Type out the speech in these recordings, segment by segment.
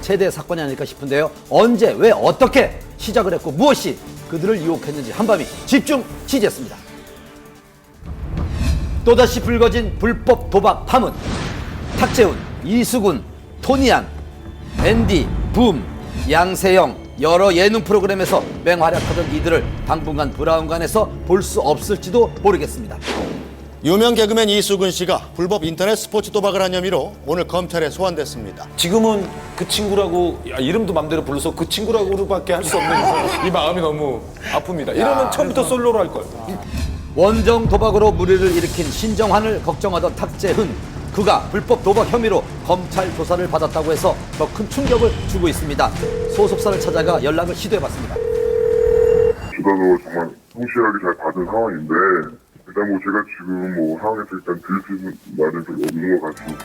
최대 사건이 아닐까 싶은데요. 언제, 왜, 어떻게 시작을 했고 무엇이 그들을 유혹했는지 한밤이 집중 취재했습니다. 또다시 불거진 불법 도박 파문. 탁재훈, 이수근, 토니안, 앤디, 붐, 양세형 여러 예능 프로그램에서 맹활약하던 이들을 당분간 브라운관에서 볼 수 없을지도 모르겠습니다. 유명 개그맨 이수근 씨가 불법 인터넷 스포츠 도박을 한 혐의로 오늘 검찰에 소환됐습니다. 지금은 그 친구라고 이름도 맘대로 불러서 그 친구라고밖에 할 수 없는 이 마음이 너무 아픕니다. 이러면 처음부터 솔로로 할 걸. 원정 도박으로 무리를 일으킨 신정환을 걱정하던 탁재훈. 그가 불법 도박 혐의로 검찰 조사를 받았다고 해서 더 큰 충격을 주고 있습니다. 소속사를 찾아가 연락을 시도해봤습니다. 조사도 정말 성실하게 잘 받은 상황인데 일단 뭐 제가 지금 상황에서 일단 드릴 수 있는 말은 별로 없는 것 같습니다.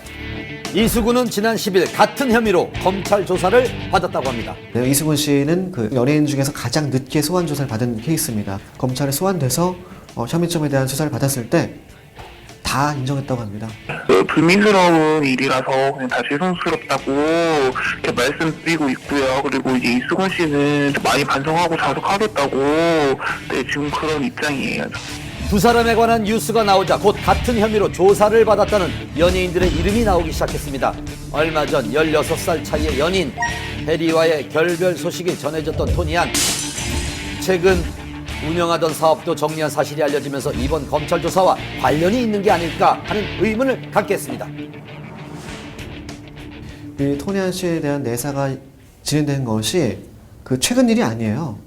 이수근은 지난 10일 같은 혐의로 검찰 조사를 받았다고 합니다. 네, 이수근 씨는 그 연예인 중에서 가장 늦게 소환 조사를 받은 케이스입니다. 검찰에 소환돼서 혐의점에 대한 수사를 받았을 때 다 인정했다고 합니다. 불미스러운 일이라서 그냥 다 죄송스럽다고 이렇게 말씀드리고 있고요. 그리고 이제 이수근 씨는 많이 반성하고 자숙하겠다고 지금 그런 입장이에요. 두 사람에 관한 뉴스가 나오자 곧 같은 혐의로 조사를 받았다는 연예인들의 이름이 나오기 시작했습니다. 얼마 전 16살 차이의 연인 해리와의 결별 소식이 전해졌던 토니안. 최근 운영하던 사업도 정리한 사실이 알려지면서 이번 검찰 조사와 관련이 있는 게 아닐까 하는 의문을 갖게 했습니다. 이 토니안 씨에 대한 내사가 진행된 것이 그 최근 일이 아니에요.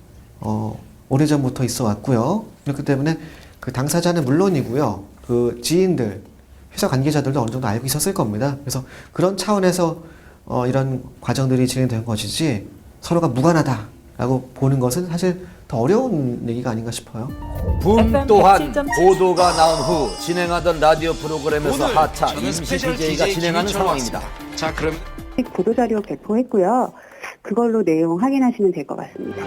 오래전부터 있어 왔고요. 그렇기 때문에 그 당사자는 물론이고요. 그 지인들, 회사 관계자들도 어느 정도 알고 있었을 겁니다. 그래서 그런 차원에서 이런 과정들이 진행된 것이지 서로가 무관하다라고 보는 것은 사실 더 어려운 얘기가 아닌가 싶어요. 붐 또한 보도가 나온 후 진행하던 라디오 프로그램에서 하차 임시 DJ가 진행하는 상황입니다. 자, 그럼 보도자료 배포했고요. 그걸로 내용 확인하시면 될 것 같습니다.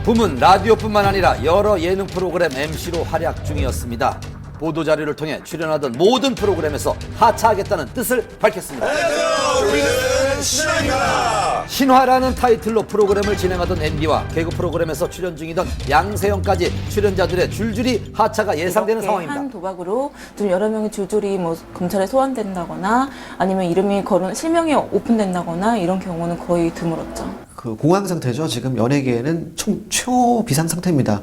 붐은 라디오뿐만 아니라 여러 예능 프로그램 MC로 활약 중이었습니다. 보도자료를 통해 출연하던 모든 프로그램에서 하차하겠다는 뜻을 밝혔습니다. 안녕하세요. 우리는 신화입니다. 신화라는 타이틀로 프로그램을 진행하던 앤디와 개그 프로그램에서 출연 중이던 양세형까지 출연자들의 줄줄이 하차가 예상되는 상황입니다. 한 도박으로 좀 여러 명이 줄줄이 검찰에 소환된다거나 아니면 이름이 거론 실명이 오픈된다거나 이런 경우는 거의 드물었죠. 그 공황 상태죠. 지금 연예계에는 초비상 상태입니다.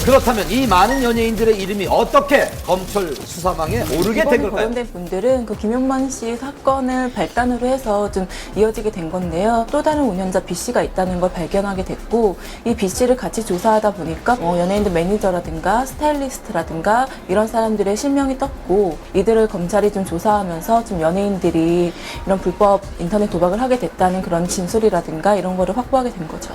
그렇다면 이 많은 연예인들의 이름이 어떻게 검찰 수사망에 오르게 된 이번에 걸까요? 거론된 분들은 그 김용만 씨 사건을 발단으로 해서 좀 이어지게 된 건데요. 또 다른 운영자 B 씨가 있다는 걸 발견하게 됐고 이 B 씨를 같이 조사하다 보니까 연예인들 매니저라든가 스타일리스트라든가 이런 사람들의 실명이 떴고 이들을 검찰이 좀 조사하면서 좀 연예인들이 이런 불법 인터넷 도박을 하게 됐다는 그런 진술이라든가 이런 거를 확보하게 된 거죠.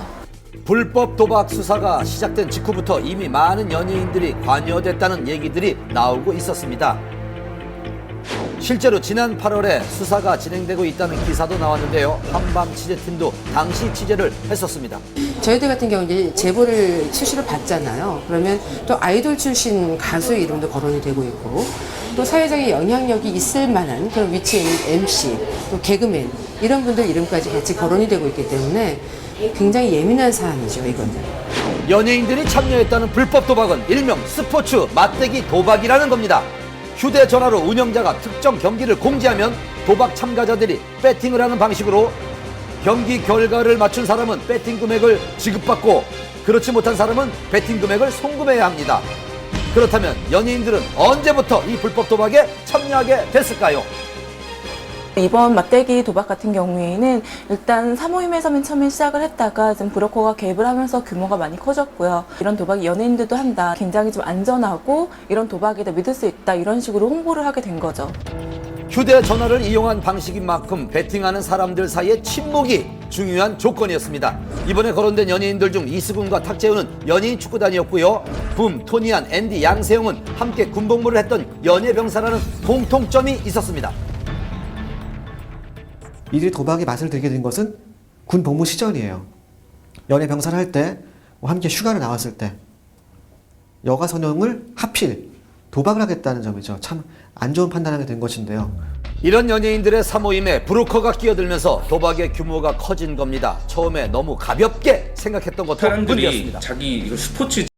불법 도박 수사가 시작된 직후부터 이미 많은 연예인들이 관여됐다는 얘기들이 나오고 있었습니다. 실제로 지난 8월에 수사가 진행되고 있다는 기사도 나왔는데요. 한밤 취재팀도 당시 취재를 했었습니다. 저희들 같은 경우는 제보를 수시로 받잖아요. 그러면 또 아이돌 출신 가수 이름도 거론이 되고 있고 또 사회적인 영향력이 있을 만한 그런 위치에 있는 MC, 또 개그맨 이런 분들 이름까지 같이 거론이 되고 있기 때문에 굉장히 예민한 사안이죠, 이거는. 연예인들이 참여했다는 불법 도박은 일명 스포츠 맞대기 도박이라는 겁니다. 휴대전화로 운영자가 특정 경기를 공지하면 도박 참가자들이 배팅을 하는 방식으로 경기 결과를 맞춘 사람은 배팅 금액을 지급받고 그렇지 못한 사람은 배팅 금액을 송금해야 합니다. 그렇다면 연예인들은 언제부터 이 불법 도박에 참여하게 됐을까요? 이번 맞대기 도박 같은 경우에는 일단 사모임에서 맨 처음에 시작을 했다가 좀 브로커가 개입을 하면서 규모가 많이 커졌고요. 이런 도박이 연예인들도 한다. 굉장히 좀 안전하고 이런 도박이다 믿을 수 있다. 이런 식으로 홍보를 하게 된 거죠. 휴대전화를 이용한 방식인 만큼 배팅하는 사람들 사이의 친목이 중요한 조건이었습니다. 이번에 거론된 연예인들 중 이수근과 탁재훈은 연예인 축구단이었고요. 붐, 토니안, 앤디, 양세형은 함께 군복무를 했던 연예병사라는 공통점이 있었습니다. 이들이 도박의 맛을 들게 된 것은 군 복무 시절이에요. 연예 병사를 할 때, 함께 휴가를 나왔을 때, 여가 선용을 하필 도박을 하겠다는 점이죠. 참 안 좋은 판단하게 된 것인데요. 이런 연예인들의 사모임에 브로커가 끼어들면서 도박의 규모가 커진 겁니다. 처음에 너무 가볍게 생각했던 것도 사람들이 문제였습니다. 자기 이거 스포츠